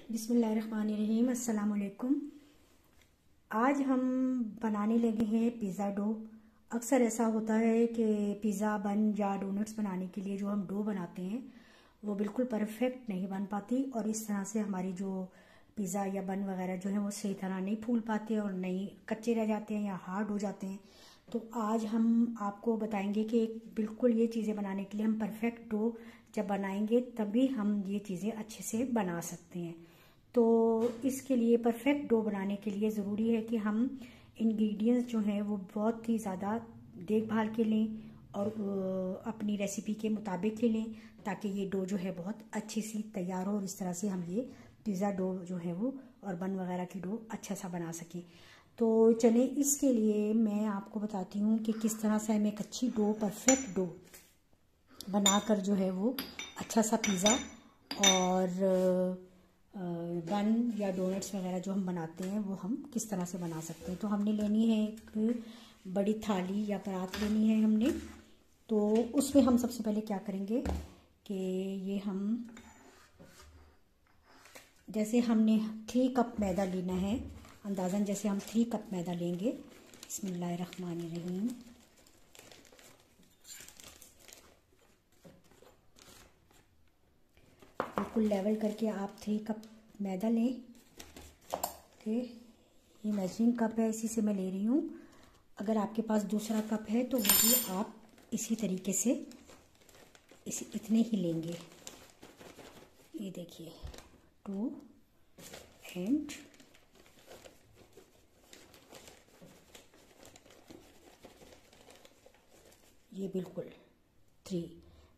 बिस्मिल्लाहिर्रहमानिर्रहीम। अस्सलाम वालेकुम। आज हम बनाने लगे हैं पिज़्ज़ा डो। अक्सर ऐसा होता है कि पिज़्ज़ा बन या डोनट्स बनाने के लिए जो हम डो बनाते हैं वो बिल्कुल परफेक्ट नहीं बन पाती और इस तरह से हमारी जो पिज़्ज़ा या बन वगैरह जो है वो सही तरह नहीं फूल पाते और नहीं कच्चे रह जाते हैं या हार्ड हो जाते हैं। तो आज हम आपको बताएंगे कि बिल्कुल ये चीज़ें बनाने के लिए हम परफेक्ट डो जब बनाएंगे तभी हम ये चीज़ें अच्छे से बना सकते हैं। तो इसके लिए परफेक्ट डो बनाने के लिए ज़रूरी है कि हम इंग्रेडिएंट्स जो हैं वो बहुत ही ज़्यादा देखभाल के लें और अपनी रेसिपी के मुताबिक ही लें ताकि ये डो जो है बहुत अच्छी सी तैयार हो और इस तरह से हम ये पिज़्ज़ा डो जो है वो और बन वगैरह की डो अच्छा सा बना सकें। तो चलिए इसके लिए मैं आपको बताती हूँ कि किस तरह से हम एक अच्छी डो परफेक्ट डो बनाकर जो है वो अच्छा सा पिज़्ज़ा और बन या डोनट्स वगैरह जो हम बनाते हैं वो हम किस तरह से बना सकते हैं। तो हमने लेनी है एक बड़ी थाली या परात लेनी है हमने। तो उसमें हम सबसे पहले क्या करेंगे कि ये हम जैसे हमने 3 कप मैदा लेना है, अंदाज़न जैसे हम 3 कप मैदा लेंगे। बिस्मिल्लाहिर्रहमानिर्रहीम। बिल्कुल लेवल करके आप 3 कप मैदा लें। ओके, ये मेजरिंग कप है, इसी से मैं ले रही हूँ। अगर आपके पास दूसरा कप है तो वो भी आप इसी तरीके से इतने ही लेंगे। ये देखिए 2 एंड ये बिल्कुल 3,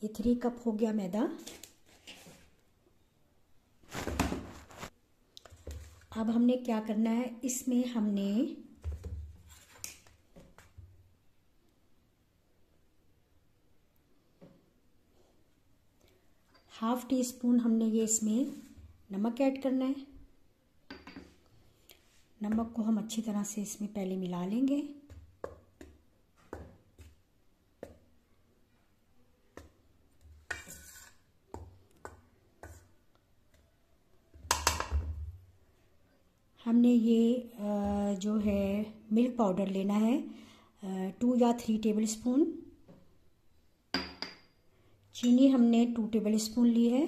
ये 3 कप हो गया मैदा। अब हमने क्या करना है, इसमें हमने ½ टीस्पून हमने ये इसमें नमक ऐड करना है। नमक को हम अच्छी तरह से इसमें पहले मिला लेंगे। हमने ये जो है मिल्क पाउडर लेना है 2 या 3 टेबल स्पून। चीनी हमने 2 टेबल स्पून ली है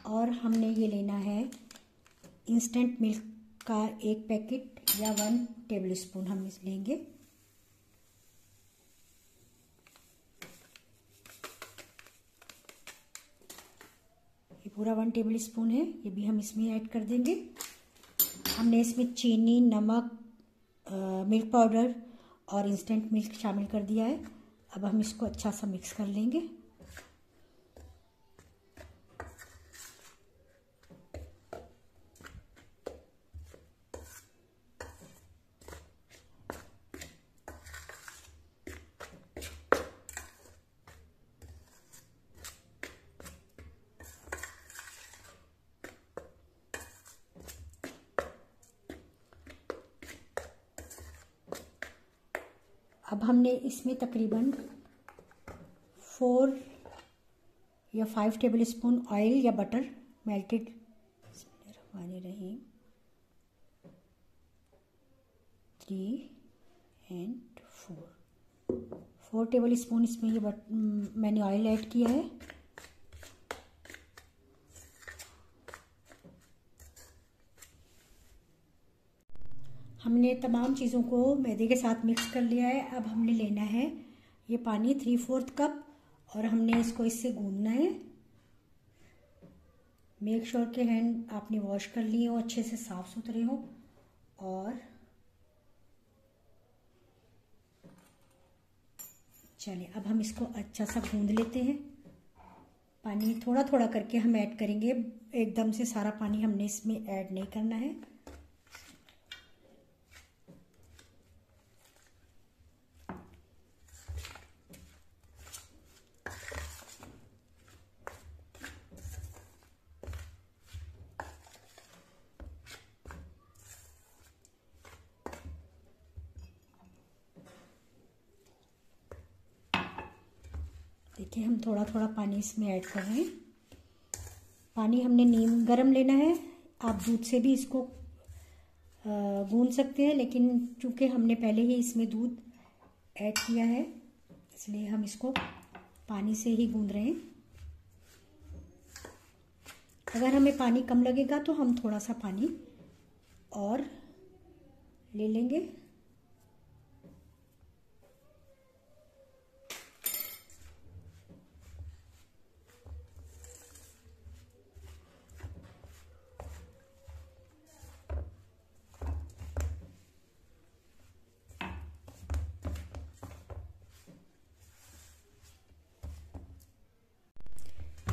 और हमने ये लेना है इंस्टेंट मिल्क का 1 पैकेट या 1 टेबल स्पून हम इस लेंगे। ये पूरा 1 टेबल स्पून है, ये भी हम इसमें ऐड कर देंगे। हमने इसमें चीनी, नमक, मिल्क पाउडर और इंस्टेंट मिल्क शामिल कर दिया है। अब हम इसको अच्छा सा मिक्स कर लेंगे। अब हमने इसमें तकरीबन 4 या 5 टेबल स्पून ऑयल या butter melted 3 and 4 table spoon इसमें ये मैंने ऑयल ऐड किया है। हमने तमाम चीज़ों को मैदे के साथ मिक्स कर लिया है। अब हमने लेना है ये पानी 3/4 कप और हमने इसको इससे गूंदना है। मेक श्योर के हैंड आपने वॉश कर लिए हो, अच्छे से साफ़ सुथरे हो। और चलिए अब हम इसको अच्छा सा गूंद लेते हैं। पानी थोड़ा थोड़ा करके हम ऐड करेंगे, एकदम से सारा पानी हमने इसमें ऐड नहीं करना है। देखिए हम थोड़ा थोड़ा पानी इसमें ऐड कर रहे हैं। पानी हमने नीम गरम लेना है। आप दूध से भी इसको गूंद सकते हैं, लेकिन चूँकि हमने पहले ही इसमें दूध ऐड किया है इसलिए हम इसको पानी से ही गूंद रहे हैं। अगर हमें पानी कम लगेगा तो हम थोड़ा सा पानी और ले लेंगे।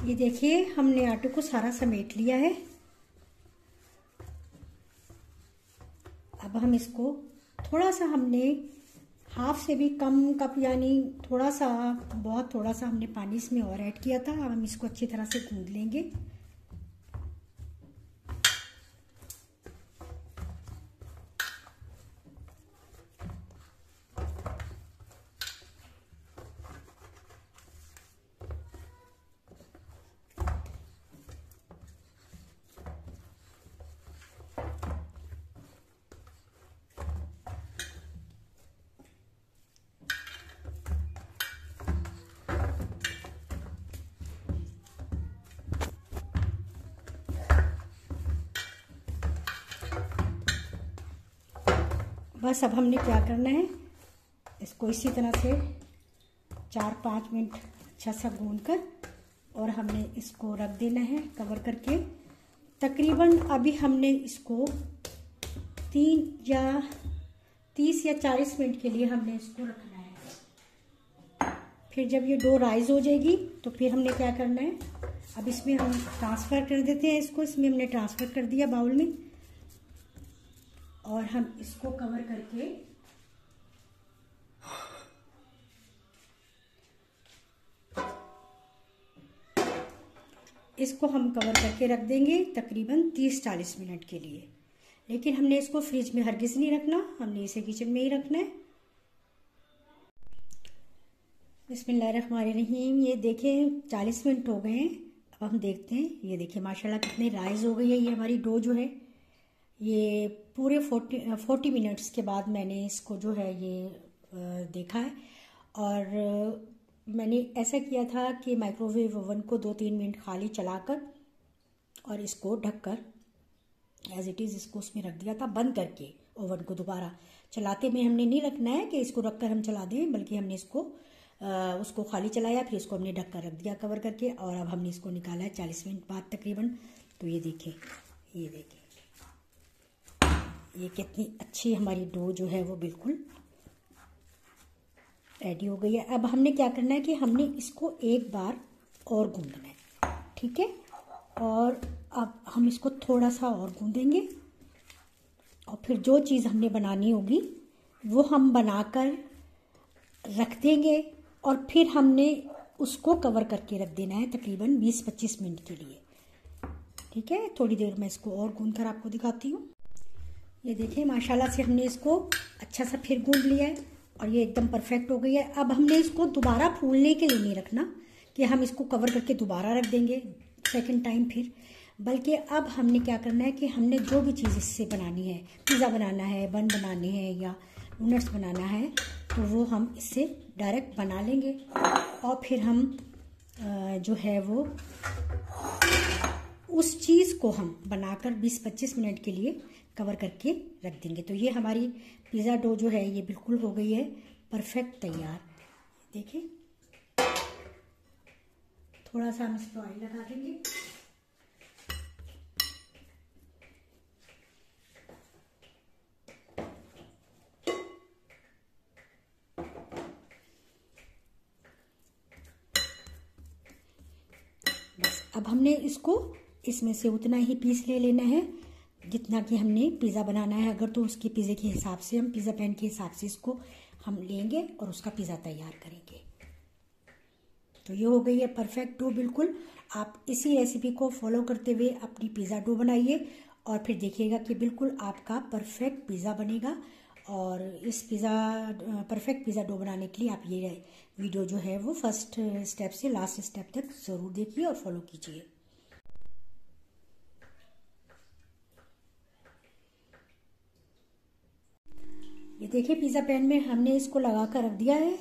ये देखिए हमने आटे को सारा समेट लिया है। अब हम इसको थोड़ा सा, हमने हाफ से भी कम कप यानी थोड़ा सा, बहुत थोड़ा सा हमने पानी इसमें और ऐड किया था। अब हम इसको अच्छी तरह से गूंद लेंगे। बस अब हमने क्या करना है, इसको इसी तरह से 4-5 मिनट अच्छा सा गूंद कर और हमने इसको रख देना है कवर करके। तकरीबन अभी हमने इसको 30 या 40 मिनट के लिए हमने इसको रखना है। फिर जब ये डो राइज हो जाएगी तो फिर हमने क्या करना है, अब इसमें हम ट्रांसफ़र कर देते हैं इसको। इसमें हमने ट्रांसफ़र कर दिया बाउल में और हम इसको कवर करके रख देंगे तकरीबन 30-40 मिनट के लिए। लेकिन हमने इसको फ्रिज में हरगिज़ नहीं रखना, हमने इसे किचन में ही रखना है। बिस्मिल्लाहिर्रहमानिर्रहीम। ये देखें 40 मिनट हो गए हैं। अब हम देखते हैं। ये देखिए माशाल्लाह कितनी राइज हो गई है ये हमारी डो जो है। ये पूरे 40 मिनट्स के बाद मैंने इसको जो है ये देखा है। और मैंने ऐसा किया था कि माइक्रोवेव ओवन को 2-3 मिनट खाली चलाकर और इसको ढककर एज इट इज़ इसको उसमें रख दिया था बंद करके। ओवन को दोबारा चलाते में हमने नहीं रखना है कि इसको रखकर हम चला दें, बल्कि हमने इसको उसको खाली चलाया, फिर इसको हमने ढककर रख दिया कवर करके। और अब हमने इसको निकाला है 40 मिनट बाद तकरीबन। तो ये देखें, ये देखें ये कितनी अच्छी हमारी डो जो है वो बिल्कुल रेडी हो गई है। अब हमने क्या करना है कि हमने इसको एक बार और गूंदना है, ठीक है। और अब हम इसको थोड़ा सा और गूंदेंगे और फिर जो चीज़ हमने बनानी होगी वो हम बनाकर रख देंगे और फिर हमने उसको कवर करके रख देना है तकरीबन 20-25 मिनट के लिए, ठीक है। थोड़ी देर में इसको और गूंद कर आपको दिखाती हूँ। ये देखिए माशाल्लाह से हमने इसको अच्छा सा फिर गूंद लिया है और ये एकदम परफेक्ट हो गई है। अब हमने इसको दोबारा फूलने के लिए नहीं रखना कि हम इसको कवर करके दोबारा रख देंगे सेकंड टाइम फिर, बल्कि अब हमने क्या करना है कि हमने जो भी चीज़ इससे बनानी है, पिज़्ज़ा बनाना है, बन बनाने हैं या डोनट्स बनाना है, तो वो हम इससे डायरेक्ट बना लेंगे और फिर हम जो है वो उस चीज़ को हम बनाकर 20-25 मिनट के लिए कवर करके रख देंगे। तो ये हमारी पिज़्ज़ा डो जो है ये बिल्कुल हो गई है परफेक्ट तैयार। देखिए थोड़ा सा हम इस पर ऑयल लगा देंगे। बस अब हमने इसको इसमें से उतना ही पीस ले लेना है जितना कि हमने पिज़्ज़ा बनाना है। अगर तो उसके पिज़्ज़े के हिसाब से हम पिज़्ज़ा पैन के हिसाब से इसको हम लेंगे और उसका पिज़्ज़ा तैयार करेंगे। तो ये हो गई है परफेक्ट डो बिल्कुल। आप इसी रेसिपी को फॉलो करते हुए अपनी पिज़्ज़ा डो बनाइए और फिर देखिएगा कि बिल्कुल आपका परफेक्ट पिज़्ज़ा बनेगा। और इस परफेक्ट पिज़्ज़ा डो बनाने के लिए आप ये वीडियो जो है वो फर्स्ट स्टेप से लास्ट स्टेप तक ज़रूर देखिए और फॉलो कीजिए। देखिए पिज़्ज़ा पैन में हमने इसको लगा कर रख दिया है।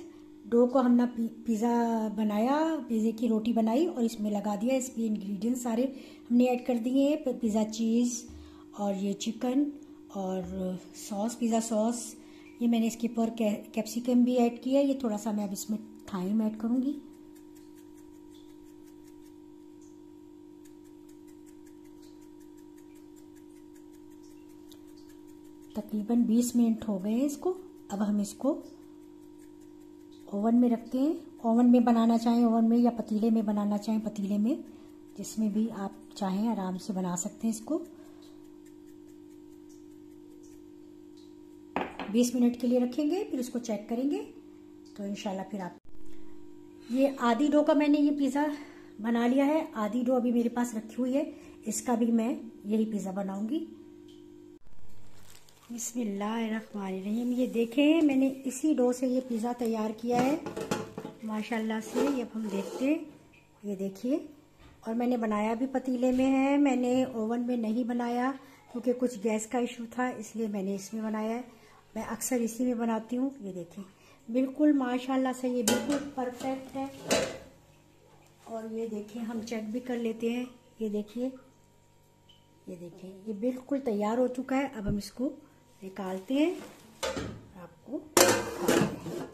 डो को हमने पिज़्ज़ा बनाया, पिज़्ज़े की रोटी बनाई और इसमें लगा दिया। इसमें इंग्रेडिएंट्स सारे हमने ऐड कर दिए हैं, पिज़्ज़ा चीज़ और ये चिकन और सॉस, पिज़्ज़ा सॉस। ये मैंने इसके ऊपर कैप्सिकम भी ऐड किया है। ये थोड़ा सा मैं अब इसमें थाइम ऐड करूँगी। तकरीबन 20 मिनट हो गए हैं इसको। अब हम इसको ओवन में रखते हैं। ओवन में बनाना चाहें ओवन में, या पतीले में बनाना चाहें पतीले में, जिसमें भी आप चाहें आराम से बना सकते हैं इसको। 20 मिनट के लिए रखेंगे, फिर इसको चेक करेंगे तो इंशाल्लाह फिर आप। ये आधी डो का मैंने ये पिज़्ज़ा बना लिया है, आधी डो अभी मेरे पास रखी हुई है। इसका भी मैं यही पिज़्ज़ा बनाऊंगी। बिस्मिल्लाहिर्रहमानिर्रहीम। ये देखें मैंने इसी डो से ये पिज़्ज़ा तैयार किया है माशाल्लाह से। ये अब हम देखते हैं, ये देखिए। और मैंने बनाया भी पतीले में है, मैंने ओवन में नहीं बनाया क्योंकि कुछ गैस का इशू था, इसलिए मैंने इसमें बनाया है। मैं अक्सर इसी में बनाती हूँ। ये देखें बिल्कुल माशाल्लाह से ये बिल्कुल परफेक्ट है। और ये देखें हम चेक भी कर लेते हैं। ये देखिए, ये देखें ये बिल्कुल तैयार हो चुका है। अब हम इसको निकालते हैं, आपको दिखाते हैं।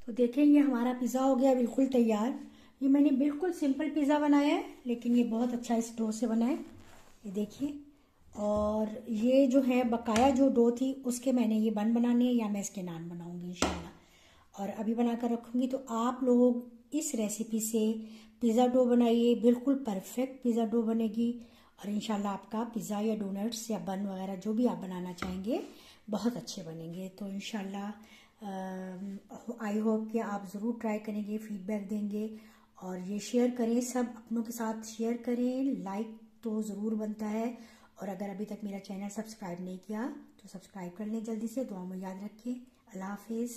तो देखें ये हमारा पिज़्ज़ा हो गया बिल्कुल तैयार। ये मैंने बिल्कुल सिंपल पिज़्ज़ा बनाया है, लेकिन ये बहुत अच्छा इस डो से बना है। ये देखिए। और ये जो है बकाया जो डो थी उसके मैंने ये बन बनाने हैं, या मैं इसके नान बनाऊंगी इंशाल्लाह। और अभी बनाकर रखूंगी। तो आप लोग इस रेसिपी से पिज़्ज़ा डो बनाइए, बिल्कुल परफेक्ट पिज़्ज़ा डो बनेगी। और इंशाल्लाह आपका पिज़्ज़ा या डोनट्स या बन वगैरह जो भी आप बनाना चाहेंगे बहुत अच्छे बनेंगे। तो इंशाल्लाह आई होप कि आप ज़रूर ट्राई करेंगे, फीडबैक देंगे और ये शेयर करें, सब अपनों के साथ शेयर करें। लाइक तो ज़रूर बनता है। और अगर अभी तक मेरा चैनल सब्सक्राइब नहीं किया तो सब्सक्राइब कर लें जल्दी से। दुआ में याद रखें। अल्लाह हाफिज़।